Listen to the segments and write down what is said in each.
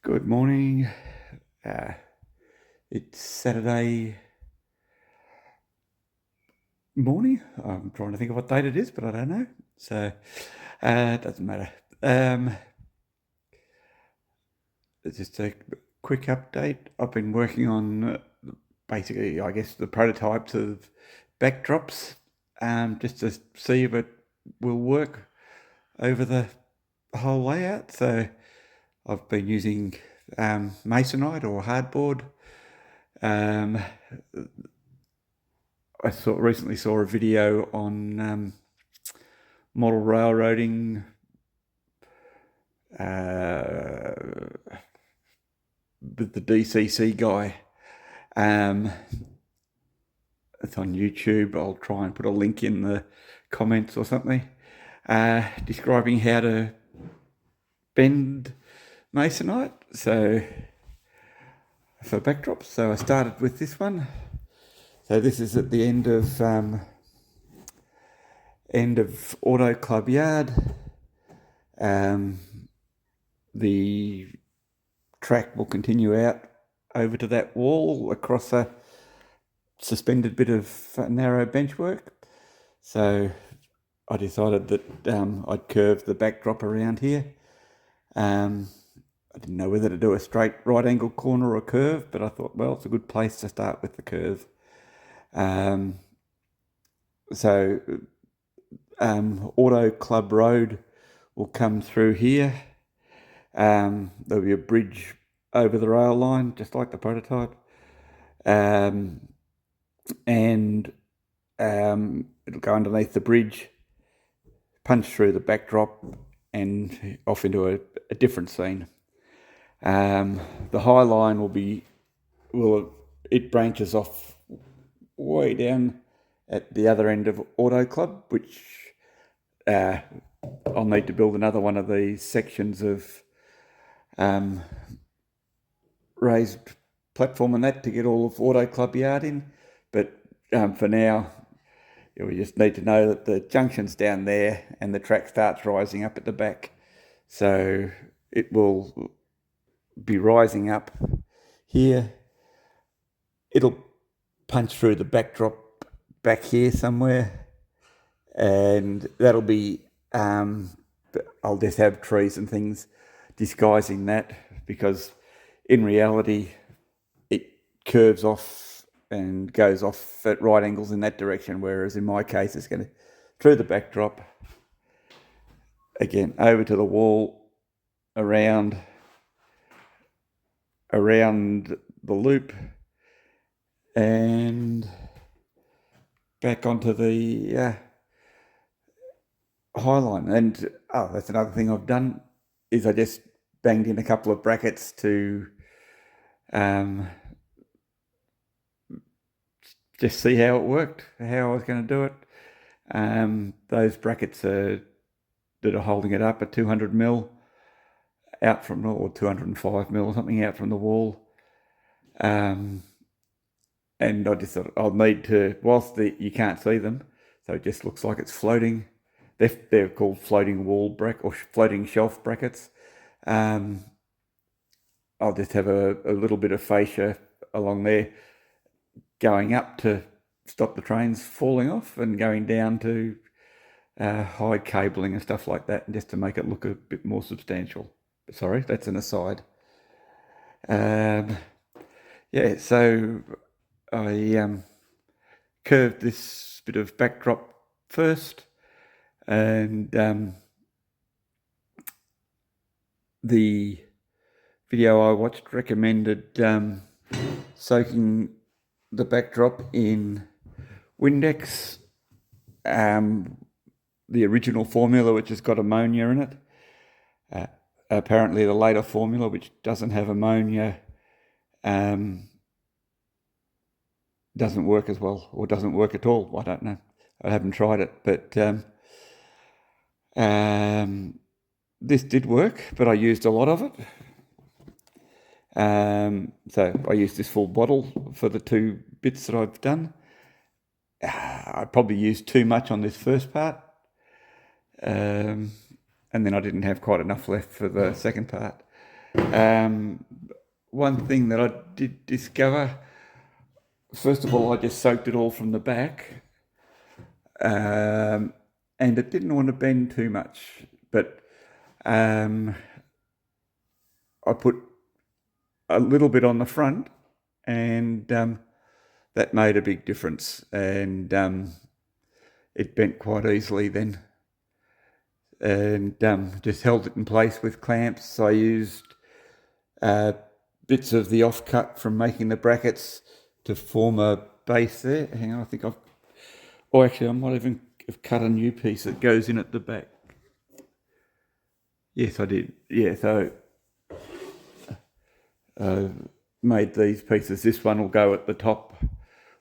Good morning. Uh, it's Saturday morning. I'm trying to think of what date it is, but I don't know. So it doesn't matter. It's just a quick update. I've been working on basically, I guess, the prototypes of backdrops just to see if it will work over the whole layout. So I've been using masonite or hardboard. I recently saw a video on model railroading with the DCC guy. It's on YouTube. I'll try and put a link in the comments or something, describing how to bend masonite. So for backdrops, so I started with this one. So this is at the end of Auto Club Yard. The track will continue out over to that wall across a suspended bit of narrow benchwork. So I decided that I'd curve the backdrop around here. I didn't know whether to do a straight right angle corner or a curve, but I thought, well, it's a good place to start with the curve. Auto Club Road will come through here. There'll be a bridge over the rail line, just like the prototype. It'll go underneath the bridge, punch through the backdrop, and off into a different scene. The high line it branches off way down at the other end of Auto Club, which I'll need to build another one of these sections of raised platform and that to get all of Auto Club Yard in. But for now, we just need to know that the junction's down there and the track starts rising up at the back. So it will be rising up here. It'll punch through the backdrop back here somewhere, and that'll be I'll just have trees and things disguising that, because in reality it curves off and goes off at right angles in that direction, whereas in my case it's going to through the backdrop again over to the wall, around the loop, and back onto the high line. And that's another thing I've done, is I just banged in a couple of brackets to just see how it worked, how I was going to do it. Those brackets that are holding it up are 200mm out from, or 205mm or something out from the wall. And I just thought I'll need to, whilst you can't see them, so it just looks like it's floating. They're called floating wall bracket or floating shelf brackets. I'll just have a little bit of fascia along there going up to stop the trains falling off, and going down to hide cabling and stuff like that, and just to make it look a bit more substantial. Sorry, that's an aside. So I curved this bit of backdrop first, and the video I watched recommended soaking the backdrop in Windex, the original formula, which has got ammonia in it. Apparently the later formula, which doesn't have ammonia, doesn't work as well, or doesn't work at all. I don't know. I haven't tried it, but this did work, but I used a lot of it. So I used this full bottle for the two bits that I've done. I probably used too much on this first part, and then I didn't have quite enough left for the second part. One thing that I did discover, first of all, I just soaked it all from the back, and it didn't want to bend too much, but I put a little bit on the front, and that made a big difference, and it bent quite easily then, and just held it in place with clamps. I used bits of the offcut from making the brackets to form a base there. Hang on, I think I've... Oh, actually, I might even have cut a new piece that goes in at the back. Yes, I did. Yeah, so made these pieces. This one will go at the top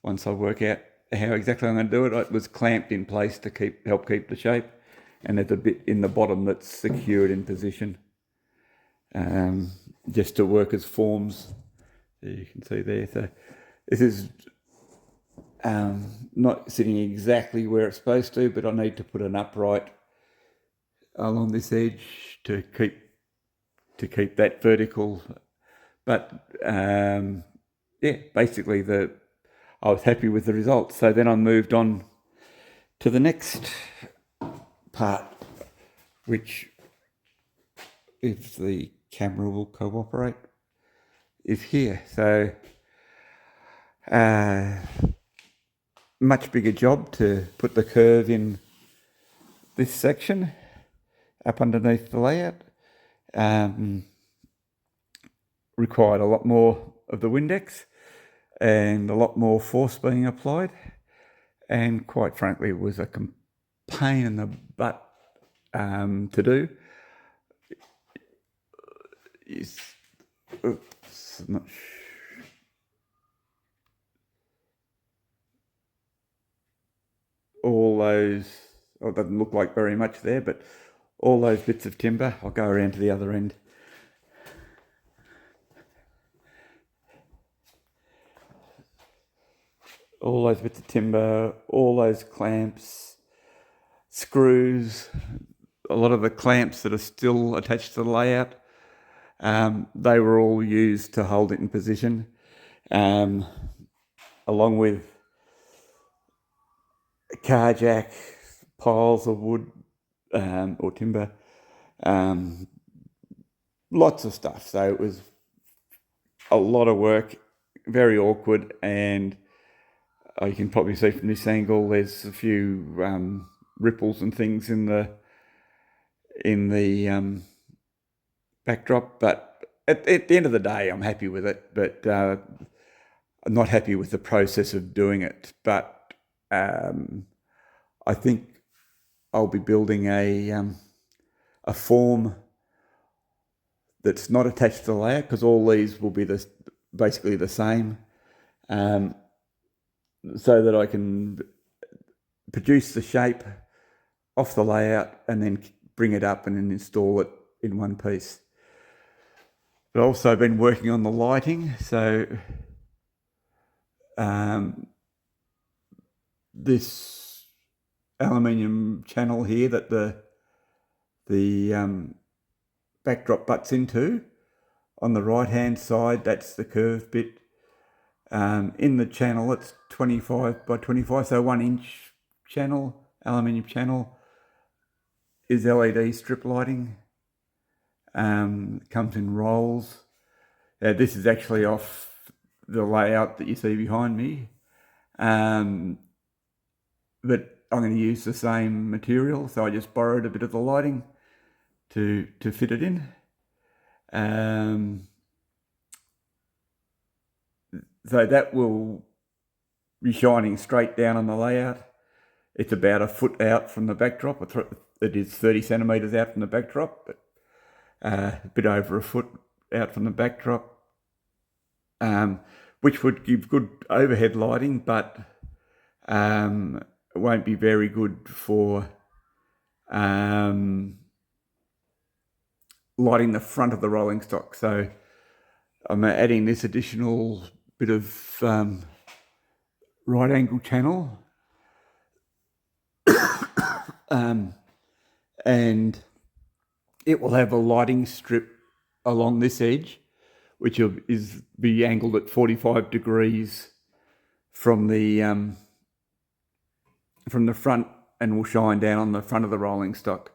once I work out how exactly I'm going to do it. It was clamped in place to help keep the shape, and there's a bit in the bottom that's secured in position, just to work as forms. You can see there. So this is not sitting exactly where it's supposed to, but I need to put an upright along this edge to keep that vertical. But yeah, basically I was happy with the results. So then I moved on to the next part, which, if the camera will cooperate, is here. So much bigger job to put the curve in this section up underneath the layout. Required a lot more of the Windex and a lot more force being applied, and quite frankly it was a pain in the butt to do. All those, it doesn't look like very much there, but all those bits of timber, I'll go around to the other end. All those bits of timber, all those clamps, screws, a lot of the clamps that are still attached to the layout, they were all used to hold it in position, along with car jack, piles of wood or timber, lots of stuff. So it was a lot of work, very awkward, and you can probably see from this angle there's a few ripples and things in the backdrop, but at the end of the day I'm happy with it, but I'm not happy with the process of doing it. But I think I'll be building a form that's not attached to the layout, because all these will be basically the same, so that I can produce the shape off the layout and then bring it up and then install it in one piece. But I've also been working on the lighting. So this aluminium channel here that the backdrop butts into, on the right hand side, that's the curved bit. In the channel it's 25 by 25, so 1 inch channel, aluminium channel, is LED strip lighting. Comes in rolls. This is actually off the layout that you see behind me, but I'm going to use the same material, so I just borrowed a bit of the lighting to fit it in. So that will be shining straight down on the layout. It's about a foot out from the backdrop. It is 30 centimetres out from the backdrop, but a bit over a foot out from the backdrop, which would give good overhead lighting, but it won't be very good for lighting the front of the rolling stock. So I'm adding this additional bit of right angle channel, and it will have a lighting strip along this edge, which is be angled at 45 degrees from the front, and will shine down on the front of the rolling stock.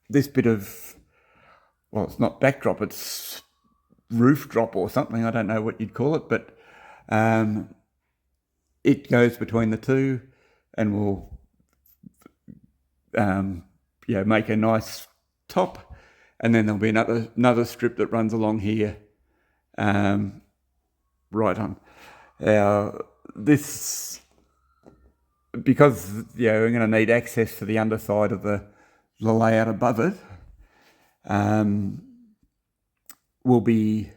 This bit of, well, it's not backdrop, it's roof drop or something. I don't know what you'd call it, but it goes between the two and will make a nice top. And then there'll be another strip that runs along here, right on. This, because we're going to need access to the underside of the layout above it, will be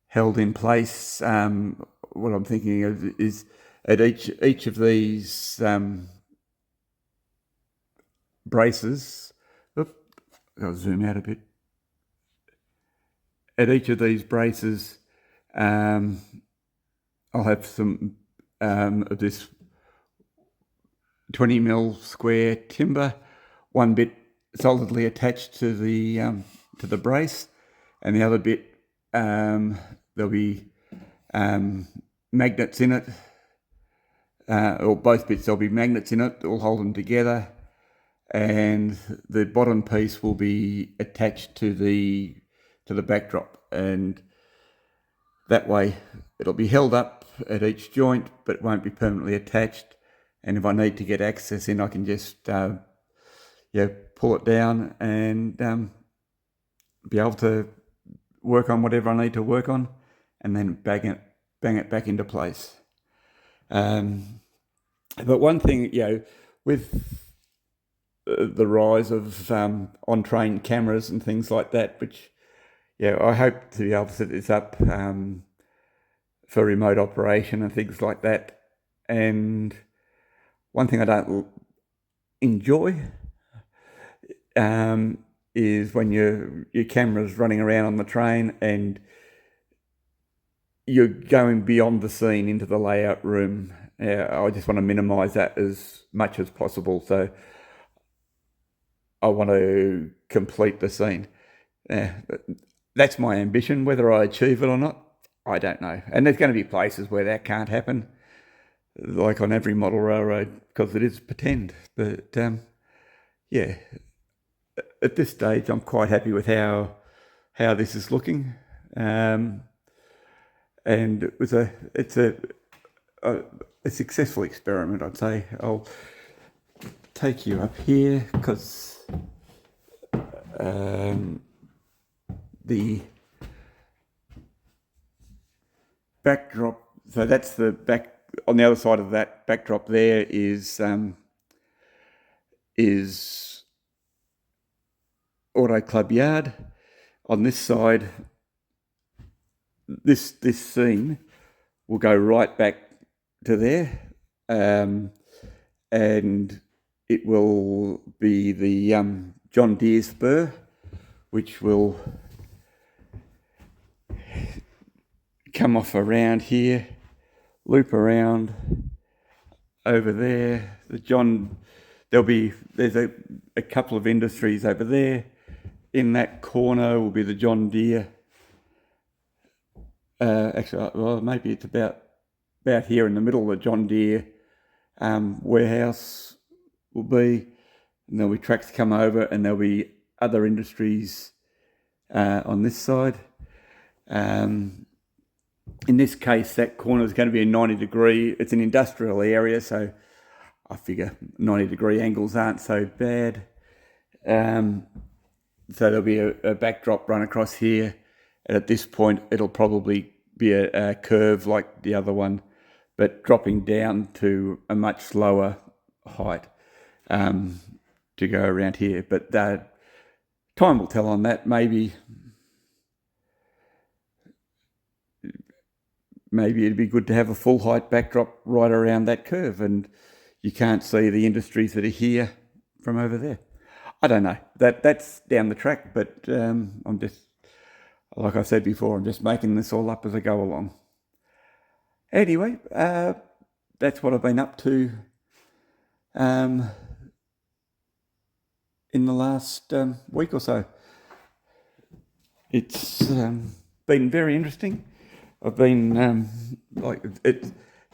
held in place. What I'm thinking of is at each of these braces. I'll zoom out a bit. At each of these braces, I'll have some of this 20mm square timber, one bit solidly attached to the brace, and the other bit there'll be magnets in it, or both bits there'll be magnets in it that will hold them together, and the bottom piece will be attached to the backdrop, and that way it'll be held up at each joint but won't be permanently attached. And if I need to get access in, I can just pull it down and be able to work on whatever I need to work on, and then bang it back into place. But one thing, with the rise of on-train cameras and things like that, which I hope to be able to set this up for remote operation and things like that. And one thing I don't enjoy is when your camera's running around on the train and you're going beyond the scene into the layout room. I just want to minimise that as much as possible. So I want to complete the scene. That's my ambition. Whether I achieve it or not, I don't know. And there's going to be places where that can't happen, like on every model railroad, because it is pretend. But at this stage, I'm quite happy with how this is looking, and it's a successful experiment, I'd say. I'll take you up here because the backdrop. So that's the back. On the other side of that backdrop, there is Auto Club Yard. On this side, this scene will go right back to there, and it will be the John Deere spur, which will come off around here, loop around over there. There's a couple of industries over there. In that corner will be the John Deere. Maybe it's about here in the middle. The John Deere warehouse will be, and there'll be tracks come over, and there'll be other industries on this side. In this case, that corner is going to be a 90 degree. It's an industrial area, so I figure 90 degree angles aren't so bad. So there'll be a backdrop run across here, and at this point it'll probably be a curve like the other one, but dropping down to a much lower height to go around here. But time will tell on that. Maybe it'd be good to have a full height backdrop right around that curve, and you can't see the industries that are here from over there. I don't know. That's down the track, but I'm just, like I said before, I'm just making this all up as I go along. Anyway, that's what I've been up to in the last week or so. it's been very interesting. I've been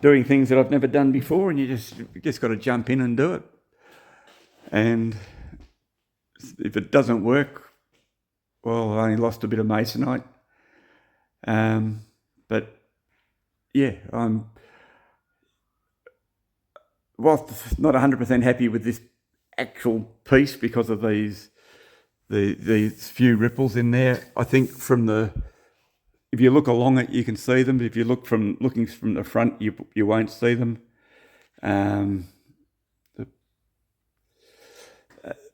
doing things that I've never done before, and you just got to jump in and do it. And if it doesn't work, well, I only lost a bit of masonite. But yeah, I'm whilst not 100% happy with this actual piece because of these few ripples in there. I think if you look along it, you can see them. If you looking from the front, you won't see them.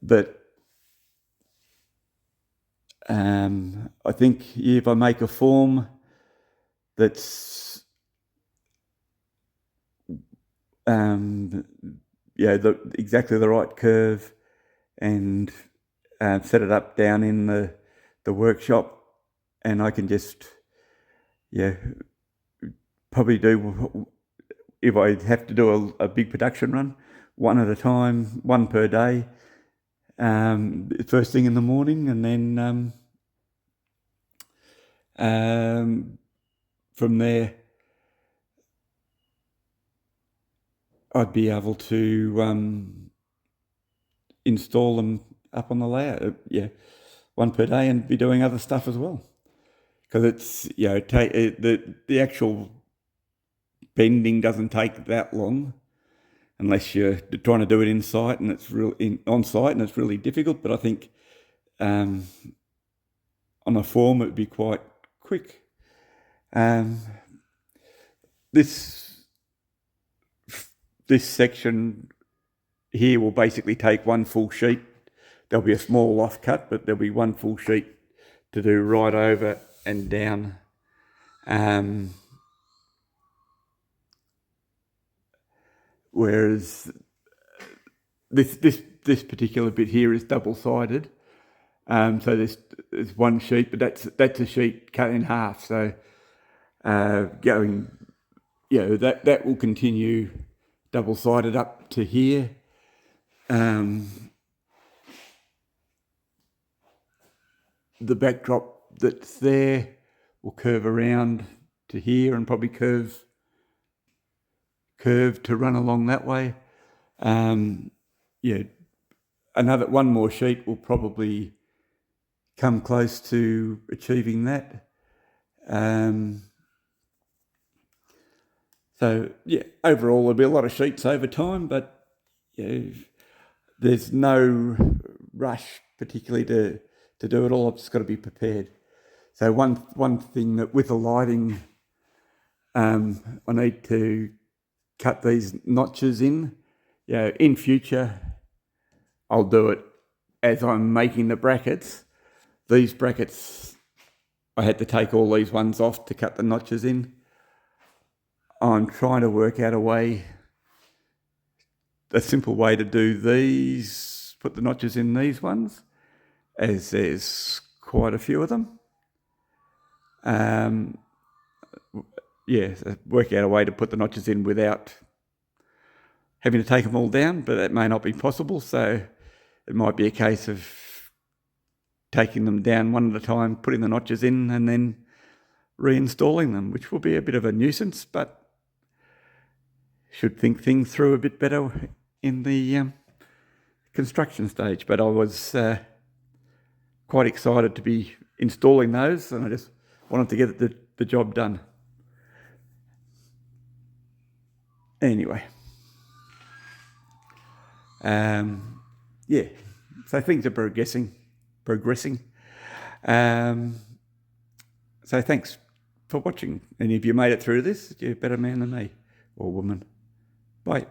But I think if I make a form that's exactly the right curve, and set it up down in the workshop, and I can just probably do, if I have to do a big production run, one at a time, one per day, first thing in the morning, and then from there I'd be able to install them up on the layout, one per day, and be doing other stuff as well. Because it's, the actual bending doesn't take that long, unless you're trying to do it on site, and it's really difficult. But I think on a form it would be quite quick. This section here will basically take one full sheet. There'll be a small off cut, but there'll be one full sheet to do right over and down. Whereas this particular bit here is double-sided. So there's one sheet, but that's a sheet cut in half. So that will continue double-sided up to here. The backdrop that's there will curve around to here and probably curve to run along that way. One more sheet will probably come close to achieving that. Overall there'll be a lot of sheets over time, but there's no rush particularly to do it all. I've just got to be prepared. So one thing that with the lighting, I need to cut these notches in. In future, I'll do it as I'm making the brackets. These brackets, I had to take all these ones off to cut the notches in. I'm trying to work out a simple way to do these, put the notches in these ones, as there's quite a few of them. Work out a way to put the notches in without having to take them all down, but that may not be possible. So it might be a case of taking them down one at a time, putting the notches in, and then reinstalling them, which will be a bit of a nuisance, but should think things through a bit better in the construction stage. But I was quite excited to be installing those, and I just wanted to get the job done. Anyway, so things are progressing. So thanks for watching, and if you made it through this, you're a better man than me, or woman. Bye.